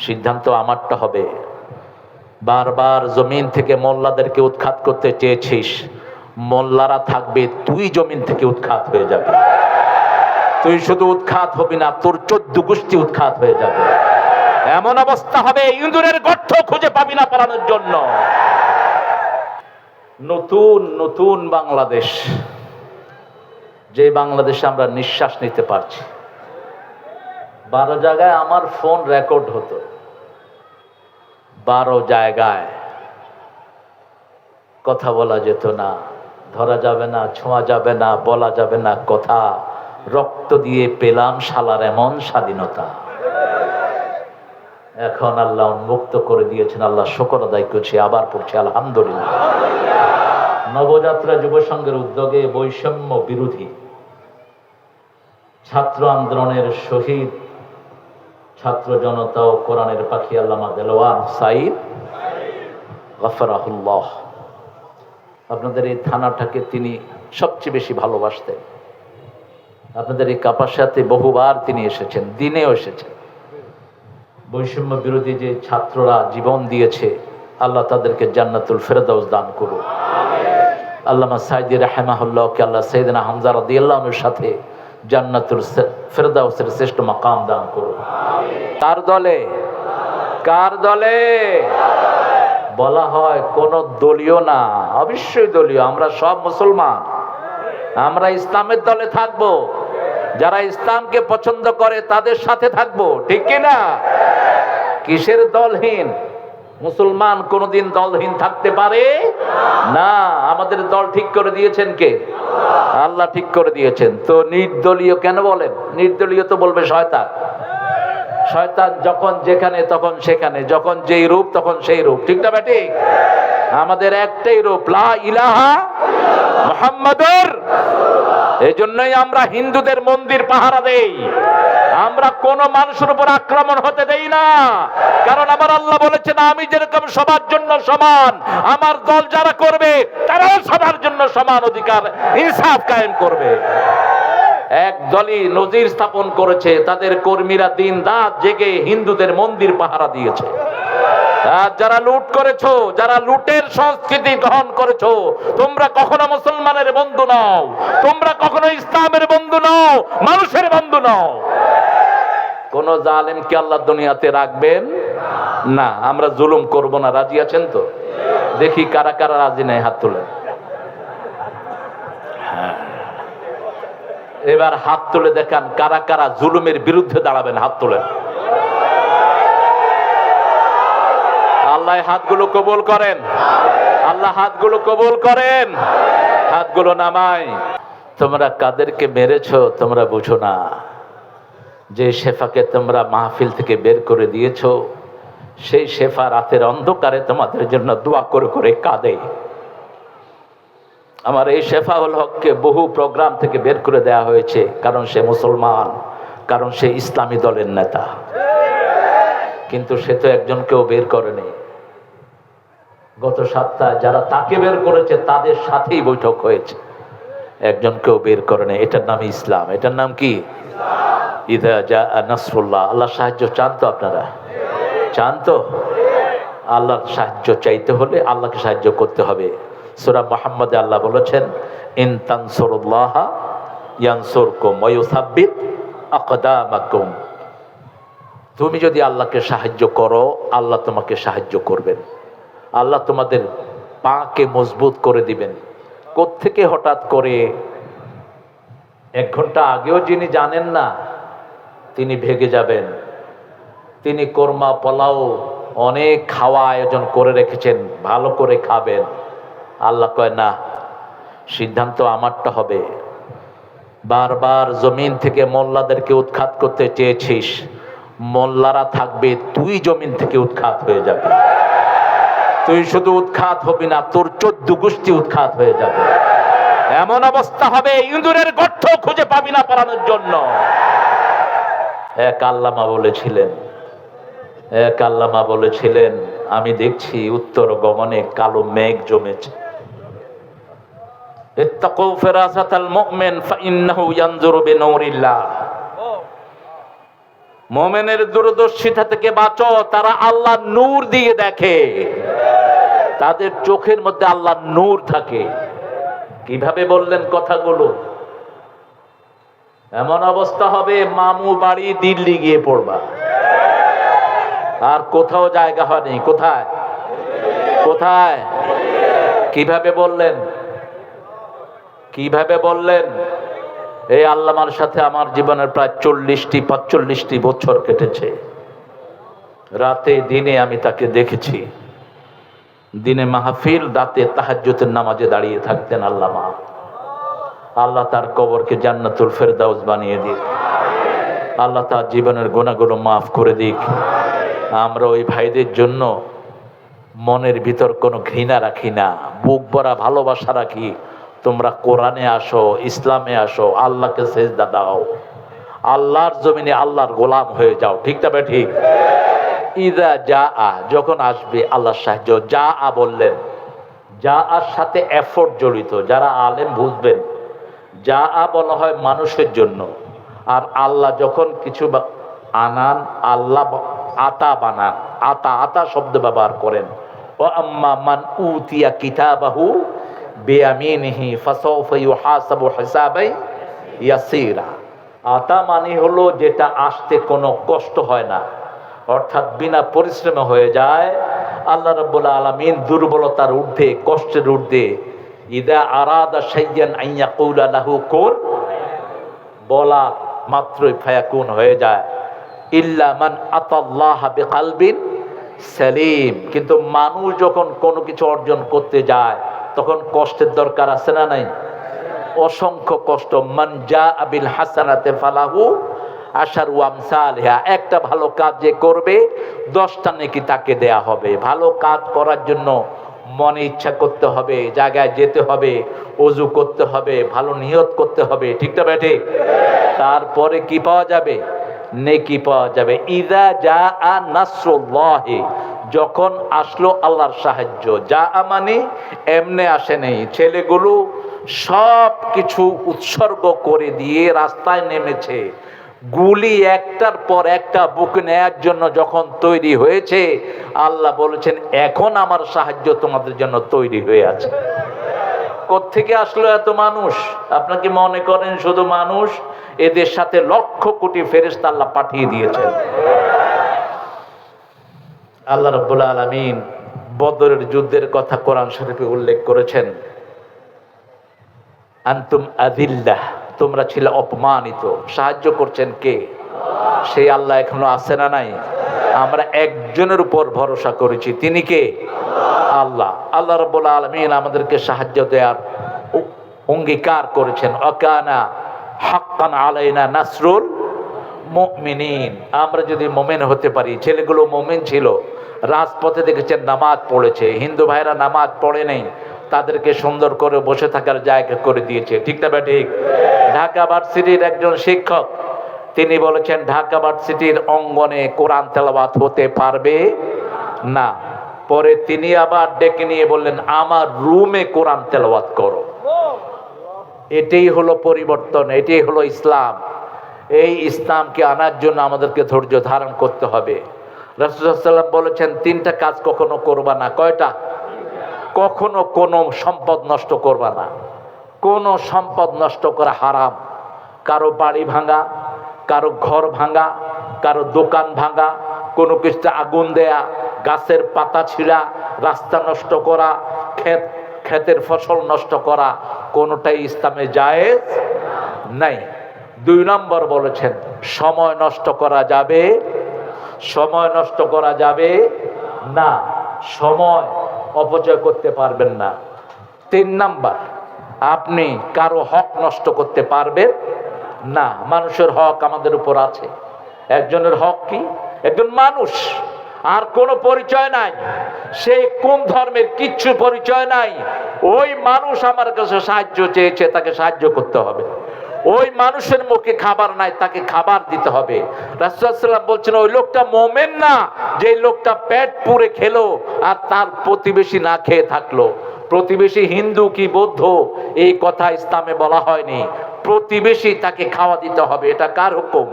সিদ্ধান্ত আমারটা হবে। বারবার জমিন থেকে মোল্লাদেরকে উৎখাত করতে চেয়েছিস, মোল্লারা থাকবে, তুই জমিন থেকে উৎখাত হয়ে যাবে। তুই শুধু উৎখাত হবি না, তোর 14 গোষ্ঠী উৎখাত হয়ে যাবে। এমন অবস্থা হবে ইঁদুরের গর্ত খুঁজে পাবি না পালানোর জন্য। নতুন নতুন বাংলাদেশ, যে বাংলাদেশে আমরা নিঃশ্বাস নিতে পারছি। 12 জায়গায় আমার ফোন রেকর্ড হতো, 12 জায়গায় কথা বলা যেত না, ধরা যাবে না, ছোঁয়া যাবে না, বলা যাবে না কথা। রক্ত দিয়ে পেলাম শালার এমন স্বাধীনতা। এখন আল্লাহ উন্মুক্ত করে দিয়েছেন, আল্লাহ শুকর আদায় করছি, আবার পড়ছি আলহামদুলিল্লাহ। নবযাত্রা যুব সংঘের উদ্যোগে বৈষম্য বিরোধী ছাত্র আন্দোলনের শহীদ ছাত্র জনতা ও কোরআনের পাখি আল্লামা দেলোয়ার সাইদ গফরাহুল্লাহ, আপনাদের এই থানাটাকে তিনি সবচেয়ে বেশি ভালোবাসতেন। আপনাদের এই কাপাসাতে বহুবার তিনি এসেছেন, দিনেও এসেছেন। বৈষম্য বিরোধী যে ছাত্ররা জীবন দিয়েছে, আল্লাহ তাদেরকে জান্নাতুল ফেরদাউস দান করুন। আল্লামা সাইদি রাহিমাহুল্লাহকে আল্লাহ সাইয়েদনা হামজা রাদিয়াল্লাহু আনহুর সাথে জান্নাতুল ফেরদাউসের শ্রেষ্ঠ মাকাম দান করুন। কার দলে? কার দলে? বলা হয় কোন দলীয় না, অবশ্যই দলীয়। আমরা সব মুসলমান, আমরা ইসলামের দলে থাকবো। যারা ইসলামকে পছন্দ করে তাদের সাথে থাকবো, ঠিক কিনা? কিসের দলহীন? মুসলমান কোনদিন দলহীন থাকতে পারে না। আমাদের দল ঠিক করে দিয়েছেন কে? আল্লাহ ঠিক করে দিয়েছেন। তো নির্দলীয় কেন বলেন? নির্দলীয় তো বলবে শয়তান। শয়তান যখন যেখানে তখন সেখানে, যখন যেই রূপ তখন সেই রূপ, ঠিক না বেটি? আমাদের একটাই রূপ, লা ইলাহা মুহাম্মাদুর। এই জন্যই আমরা হিন্দুদের মন্দির পাহারা দেই, আমরা কোন মানুষের উপর আক্রমণ হতে দেই না। কারণ আমার আল্লাহ বলেছেন, আমি যেরকম সবার জন্য সমান, আমার দল যারা করবে তারাও সবার জন্য সমান অধিকার ইনসাফ কায়েম করবে। এক দলই নজির স্থাপন করেছে, তাদের কর্মীরা দিন রাত জেগে হিন্দুদের মন্দির পাহারা দিয়েছে। আর যারা লুট করেছো, যারা লুটের সংস্কৃতি গ্রহণ করেছো, তোমরা কখনো মুসলমানের বন্ধু নও, তোমরা কখনো ইসলামের বন্ধু নও, মানুষের বন্ধু নও। কোন জালেমকে আল্লাহ দুনিয়াতে রাখবেন না। আমরা জুলুম করব না, রাজি আছেন তো? দেখি কারা কারা রাজি নাই, হাত তুলেন। এবার হাত তুলে দেখান কারা কারা জুলুমের বিরুদ্ধে দাঁড়াবেন, হাত তুলেন। আল্লাহ হাতগুলো কবুল করেন, আল্লাহ হাতগুলো কবুল করেন। হাতগুলো নামাই। তোমরা কাদেরকে মেরেছো তোমরা বুঝো না। যে শেফাকে তোমরা মাহফিল থেকে বের করে দিয়েছো, সেই শেফা রাতের অন্ধকারে তোমাদের জন্য দোয়া করে করে কাঁদে। আমার এই শেফাউল হককে বহু প্রোগ্রাম থেকে বের করে দেওয়া হয়েছে, কারণ সে মুসলমান, কারণ সে ইসলামী দলের নেতা। কিন্তু সে তো একজনকেও বের করেনি। গত সপ্তাহে যারা তাকে বের করেছে তাদের সাথেই বৈঠক হয়েছে, একজনকেও বের করেনি। এটার নাম ইসলাম। এটার নাম কি? ইযা জাআ নাসরুল্লাহ। আল্লাহ সাহায্য চান তো? আপনারা চান তো? আল্লাহর সাহায্য চাইতে হলে আল্লাহকে সাহায্য করতে হবে। সূরা মুহাম্মদে আল্লাহ বলেছেন, ইন তানসুরুল্লাহ ইয়ানসুরকুম ওয়া ইউসাব্বিত আকদামাকুম। তুমি যদি আল্লাহকে সাহায্য করো, আল্লাহ তোমাকে সাহায্য করবেন। আল্লাহ তোমাদের পাকে মজবুত করে দিবেন। কোত্থেকে হঠাৎ করে 1 ঘন্টা আগেও যিনি জানেন না, তিনি ভেগে যাবেন। তিনি কোরমা পোলাও অনেক খাওয়া আয়োজন করে রেখেছেন, ভালো করে খাবেন। আল্লাহ কয় না, সিদ্ধান্ত আমারটা হবে। বারবার জমিন থেকে মোল্লাদেরকে উৎখাত করতে চেয়েছিস, মোল্লারা থাকবে, তুই জমিন থেকে উৎখাত হয়ে যাবে। তুই শুধু উৎখাত হবি না, তোর 14 গোষ্ঠী উৎখাত হয়ে যাবে। এমন অবস্থা হবে ইঁদুরের গর্ত খুঁজে পাবি না পালানোর জন্য। এক আল্লামা বলেছিলেন, আমি দেখছি উত্তর গগনে কালো মেঘ জমেছে। ইত্তাকু ফিরাসাতাল মুমিন ফাইন্নাহু ইয়ানজুরু বিনূরিল্লাহ। মোমেনের দূরদর্শিতা থেকে বাঁচো। তারা আল্লাহ নূর দিয়ে দেখে, তাদের চোখের মধ্যে আল্লাহ নূর থাকে। কিভাবে বললেন কথাগুলো? এমন অবস্থা হবে মামু বাড়ি দিল্লি গিয়ে পড়বা, আর কোথাও জায়গা হয়নি। কোথায় কোথায়? কিভাবে বললেন? কিভাবে বললেন? এই আল্লামার সাথে আমার জীবনের প্রায় 40-45 বছর কেটেছে। রাতে দিনে আমি তাকে দেখেছি। দিনে মাহফিল, রাতে তাহাজ্জুদের নামাজে দাঁড়িয়ে থাকতেন আল্লামা। আল্লাহ তার কবরকে জান্নাতুল ফেরদাউস বানিয়ে দিক। আল্লাহ তার জীবনের গুনাহগুলো মাফ করে দিক। আমরা ওই ভাইদের জন্য মনের ভিতর কোনো ঘৃণা রাখি না, বুক ভরা ভালোবাসা রাখি। তোমরা কোরআনে আসো, ইসলামে আসো, আল্লাহকে সেজদা দাও, আল্লাহর জমিনে আল্লাহর গোলাম হয়ে যাও। ঠিক তবে ঠিক। ইদা যা আ, যখন আসবে আল্লাহর সাহায্য। যা আ বললেন, যা আর সাথে এফোর্ট জড়িত। যারা আলেম বুঝবেন, যা আ বলা হয় মানুষের জন্য, আর আল্লাহ যখন কিছু আনান, আল্লাহ আতা বানান, আতা আতা শব্দ ব্যবহার করেন। ও আম্মা মান উতিয়া কিতাবাহু বিয়ামিনিহি ফাসাউফা ইউহাসাবু হিসাবাই ইয়াসীরা। আতা মানে হলো যেটা আসতে কোনো কষ্ট হয় না, অর্থাৎ বিনা পরিশ্রমে হয়ে যায়। আল্লাহ রাব্বুল আলামিন দুর্বলতার ঊর্ধ্বে, কষ্টের ঊর্ধ্বে, ইদা আরাদা শাইয়ান আন ইয়াকুলা লাহু কুন, বলা মাত্রই ফায়াকুন হয়ে যায়। ইল্লা মান আতাল্লাহ বিকালবিন সালিম। কিন্তু মানুষ যখন কোনো কিছু অর্জন করতে যায় তখন কষ্টের দরকার আছে না নাই? অসংখ্য কষ্ট। মান জাআ বিল হাসানাতি ফালাহু আশারু আমসালিহা। একটা ভালো কাজ যে করবে 10টা নেকি তাকে দেয়া হবে। ভালো কাজ করার জন্য মনে ইচ্ছা করতে হবে, জায়গায় যেতে হবে, ওযু করতে হবে, ভালো নিয়ত করতে হবে। ঠিক না বেঠে? তারপরে কি পাওয়া যাবে? নেকি পাওয়া যাবে। ইযা জাআ নাসরুল্লাহি, যখন আসলো আল্লাহর সাহায্য। যা মানে এমনে আসে নেই। ছেলেগুলো সব কিছু উৎসর্গ করে দিয়ে রাস্তায় নেমেছে। গুলি একটার পর একটা বুকে নেয়ার জন্য যখন তৈরি হয়েছে, আল্লাহ বলেছেন এখন আমার সাহায্য তোমাদের জন্য তৈরি হয়ে আছে। কোত্থেকে আসলো এত মানুষ? আপনাকে মনে করেন শুধু মানুষ? এদের সাথে লক্ষ কোটি ফেরেশতা আল্লাহ পাঠিয়ে দিয়েছেন। আল্লাহ রাব্বুল আলামিন বদরের যুদ্ধের কথা কোরআন শরীফে উল্লেখ করেছেন। আনতুম আযিল্লাহ, তোমরা ছিলে অপমানিত। সাহায্য করছেন কে? সেই আল্লাহ এখনো আছে না নাই? আমরা একজনের উপর ভরসা করেছি, তিনি কে? আল্লাহ। আল্লাহ রাব্বুল আলামিন আমাদেরকে সাহায্য দেওয়ার অঙ্গীকার করেছেন। ওয়াকানা হাক্কান আলাইনা নাসরুল মুমিনিন। আমরা যদি মুমিন হতে পারি, ছেলেগুলো মুমিন ছিল, রাজপথে দেখেছেন নামাজ পড়েছে। হিন্দু ভাইরা নামাজ পড়ে নেই, তাদেরকে সুন্দর করে বসে থাকার জায়গা করে দিয়েছে। ঠিক না ঠিক? ঢাকা ভার্সিটির একজন শিক্ষক তিনি বলেছেন ঢাকা ভার্সিটির অঙ্গনে কোরআন তেলাওয়াত হতে পারবে না। পরে তিনি আবার ডেকে নিয়ে বললেন আমার রুমে কোরআন তেলাওয়াত করো। এটাই হলো পরিবর্তন, এটাই হলো ইসলাম। এই ইসলামকে আনার জন্য আমাদেরকে ধৈর্য ধারণ করতে হবে। রাসূল সাল্লাল্লাহু আলাইহি ওয়াসাল্লাম বলেছেন 3টা কাজ কখনো করবা না। কয়টা? কখনো কোনো সম্পদ নষ্ট করবা না। কোনো সম্পদ নষ্ট করা হারাম। কারো বাড়ি ভাঙা, কারো ঘর ভাঙা, কারো দোকান ভাঙা, কোনো কিছুতে আগুন দেয়া, গাছের পাতা ছিঁড়া, রাস্তা নষ্ট করা, ক্ষেতের ফসল নষ্ট করা, কোনোটাই ইসলামে জায়েজ নাই। 2 নম্বর বলেছেন সময় নষ্ট করা যাবে, সময় নষ্ট করা যাবে না, সময় অপচয় করতে পারবেন না। 3 নাম্বার, আপনি কারো হক নষ্ট করতে পারবেন না। মানুষের হক আমাদের উপর আছে। একজনের হক কি? একজন মানুষ, আর কোনো পরিচয় নাই। সে কোন ধর্মের কিচ্ছু পরিচয় নাই। ওই মানুষ আমার কাছে সাহায্য চেয়েছে, তাকে সাহায্য করতে হবে। ওই মানুষের মুখে খাবার নাই, তাকে খাবার দিতে হবে। রাসূলুল্লাহ সাল্লাল্লাহু আলাইহি ওয়াসাল্লাম বলছেন ওই লোকটা মুমিন না যে লোকটা পেট পুরে খেলো আর তার প্রতিবেশী না খেয়ে থাকলো। প্রতিবেশী হিন্দু কি বৌদ্ধ এই কথা ইসলামে বলা হয়নি। প্রতিবেশী তাকে খাওয়া দিতে হবে। এটা কার হুকুম?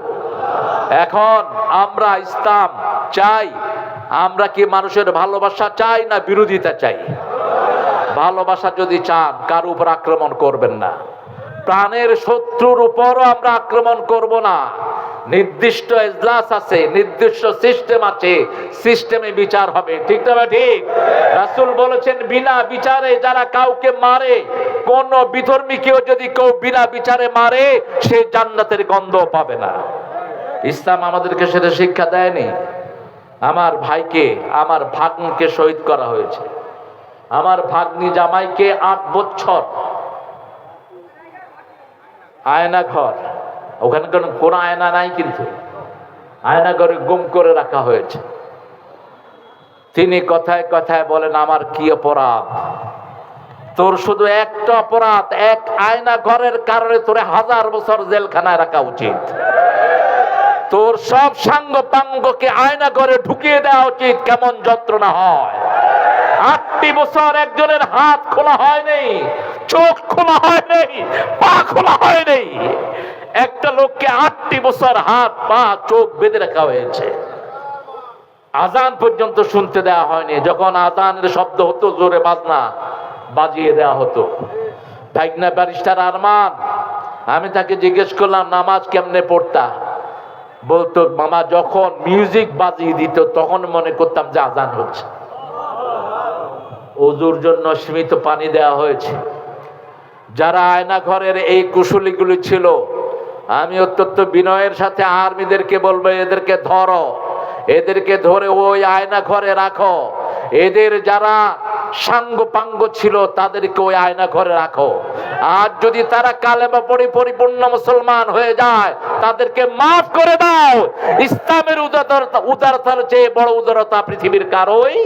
এখন আমরা ইসলাম চাই, আমরা কি মানুষের ভালোবাসা চাই না বিরোধিতা চাই? ভালোবাসা যদি চান কার উপর আক্রমণ করবেন না, প্রাণের শত্রুর উপরও আমরা আক্রমণ করব না। নির্দিষ্ট এজলাস আছে, নির্দিষ্ট সিস্টেম আছে, সিস্টেমে বিচার হবে। ঠিক না ঠিক? রাসূল বলেছেন বিনা বিচারে যারা কাউকে মারে, কোন বিধর্মীকেও যদি কেউ বিনা বিচারে মারে, সে জান্নাতের গন্ধ পাবে না। ইসলাম আমাদেরকে সেটা শিক্ষা দেয়নি। আমার ভাইকে, আমার ভাগ্নিকে শহীদ করা হয়েছে। আমার ভাগ্নি জামাইকে 8 বছর আয়না ঘর, ওখানে কোনো আয়না নাই, কিন্তু আয়না ঘরে গুম করে রাখা হয়েছে। তিনি কথায় কথায় বলেন, আমার কি অপরাধ? তোর শুধু একটা অপরাধ, এক আয়না ঘরের কারণে তোরে 1000 বছর জেলখানায় রাখা উচিত। তোর সব সাঙ্গ পাঙ্গকে আয়না ঘরে ঢুকিয়ে দেওয়া উচিত। কেমন যন্ত্রণা হয়! 8টি বছর একজনের হাত খোলা হয়নি, চোখ খোলা হয়নি, পা খোলা হয়নি। একটা লোককে 8টি বছর হাত পা চোখ বেঁধে রাখা হয়েছে। আজান পর্যন্ত শুনতে দেওয়া হয়নি। যখন আজানের শব্দ হতো, জোরে বাজনা বাজিয়ে দেওয়া হতো। ভাইগনা ব্যারিস্টার আরমান, আমি তাকে জিজ্ঞেস করলাম নামাজ কেমনে পড়তা? বলতো, মামা যখন মিউজিক বাজিয়ে দিত তখন মনে করতাম যে আজান হচ্ছে। ওযুর জন্য সীমিত পানি দেওয়া হয়েছে। যারা আয়না ঘরের এই কুশলীগুলি ছিল, আমি অত্যন্ত বিনয়ের সাথে আর্মিদেরকে বলবো, এদেরকে ধরো, এদেরকে ধরে ওই আয়না ঘরে রাখো। এদের যারা সাঙ্গ পাঙ্গ ছিল তাদেরকে ওই আয়না ঘরে রাখো। আর যদি তারা কালেমা পড়ে পরিপূর্ণ মুসলমান হয়ে যায়, তাদেরকে মাফ করে দাও। ইসলামের উদারতার চেয়ে বড় উদারতা পৃথিবীর কারোই